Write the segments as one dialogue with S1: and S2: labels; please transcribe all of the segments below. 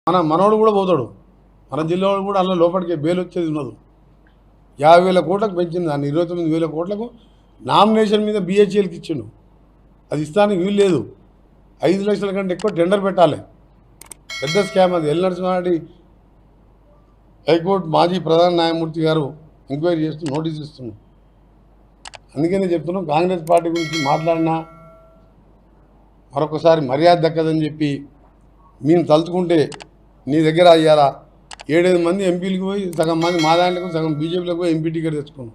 S1: మనోడు కూడా పోతాడు, మన జిల్లా వాడు కూడా అందులో లోపలికి బెయిల్ వచ్చేది ఉన్నది. 50,000 కోట్లకు పెంచింది, దాన్ని 29,000 కోట్లకు నామినేషన్ మీద బిహెచ్ఎల్కి ఇచ్చిండు. అది ఇస్తానికి వీలు లేదు. 5 లక్షల కంటే ఎక్కువ టెండర్ పెట్టాలి. పెద్ద స్కామ్ అది. ఎల్ నరసింహారెడ్డి హైకోర్టు మాజీ ప్రధాన న్యాయమూర్తి గారు ఎంక్వైరీ చేస్తూ నోటీస్ ఇస్తున్నాం. అందుకనే చెప్తున్నాం, కాంగ్రెస్ పార్టీ గురించి మాట్లాడినా మరొకసారి మర్యాద దక్కదని చెప్పి మేము తలుచుకుంటే నీ దగ్గర అయ్యారా 7-8 మంది ఎంపీలకు పోయి సగం మంది మా దాంట్లకు సగం బీజేపీలకు పోయి ఎంపీ టికెట్ తెచ్చుకున్నాం.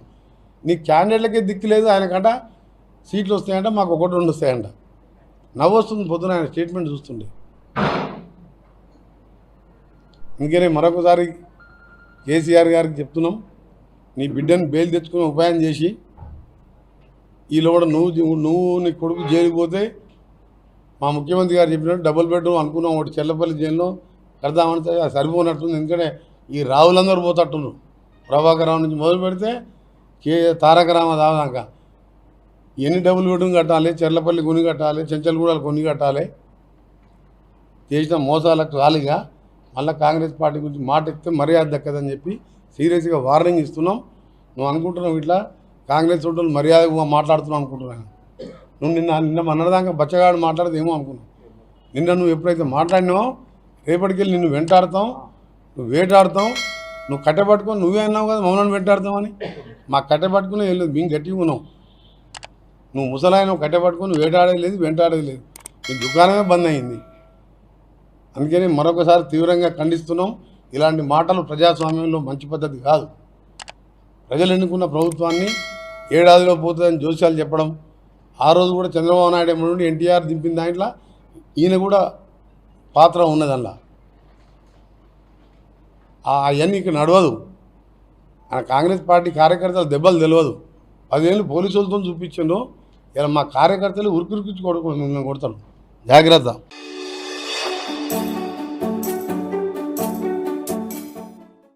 S1: నీ క్యాండిడేట్లకే దిక్కు లేదు. ఆయనకంట సీట్లు వస్తాయంట, మాకు 1-2 వస్తాయంట. నవ్వు వస్తుంది పొద్దున ఆయన స్టేట్మెంట్ చూస్తుండే. అందుకనే మరొకసారి కేసీఆర్ గారికి చెప్తున్నాం, నీ బిడ్డను బెయిల్ తెచ్చుకునే ఉపాయం చేసి ఈలో కూడా నువ్వు నీ కొడుకు జైలుకి పోతే మా ముఖ్యమంత్రి గారు చెప్పినట్టు డబుల్ బెడ్రూమ్ అనుకున్నాం, ఒకటి చెల్లపల్లి జైల్లో కడదామంటే అది సరిపోనట్టుంది. ఎందుకంటే ఈ రావులందరూ పోతట్టున్నారు. ప్రభాకర్ రావు నుంచి మొదలు పెడితే తారక రామ దాకా ఎన్ని డబుల్ బెడ్రూమ్ కట్టాలి, చెర్లపల్లి కొన్ని కట్టాలి, చెంచల్గూడలు కొన్ని కట్టాలి. చేసిన మోసాలకు ఖాళీగా మళ్ళీ కాంగ్రెస్ పార్టీ గురించి మాట ఇస్తే మర్యాద దక్కదని చెప్పి సీరియస్గా వార్నింగ్ ఇస్తున్నాం. నువ్వు అనుకుంటున్నావు ఇట్లా కాంగ్రెస్ వాళ్ళు మర్యాదగా మాట్లాడుతున్నావు అనుకుంటున్నాను. నువ్వు నిన్న మొన్నటిదాకా బచ్చగాడు మాట్లాడదేమో అనుకున్నావు. నిన్న నువ్వు ఎప్పుడైతే మాట్లాడినావో రేపటికెళ్ళి నిన్ను వెంటాడతాం, నువ్వు వేటాడతాం. నువ్వు కట్టెపట్టుకొని నువ్వే అన్నావు కదా మమ్మల్ని వెంటాడతామని. మాకు కట్టెపట్టుకునే వెళ్ళలేదు, మేము గట్టిగా ఉన్నాం. నువ్వు ముసలాయన కట్టెపట్టుకొని వేటాడేది లేదు, వెంటాడేది లేదు. నీ దుకాణమే బంద్ అయింది. అందుకని మరొకసారి తీవ్రంగా ఖండిస్తున్నాం. ఇలాంటి మాటలు ప్రజాస్వామ్యంలో మంచి పద్ధతి కాదు. ప్రజలు ఎన్నుకున్న ప్రభుత్వాన్ని ఏడాదిలో పోతుందని జోస్యాలు చెప్పడం, ఆ రోజు కూడా చంద్రబాబు నాయుడు నుండి ఎన్టీఆర్ దింపిన దాంట్లో ఈయన కూడా పాత్ర ఉన్నదల్లా. అవన్నీ ఇక్కడ నడవదు. ఆయన కాంగ్రెస్ పార్టీ కార్యకర్తలు దెబ్బలు తెలియదు. 10 ఏళ్ళు పోలీసులతో చూపించిండు. ఇలా మా కార్యకర్తలు ఉరికిరికించి కొడతారు. జాగ్రత్త.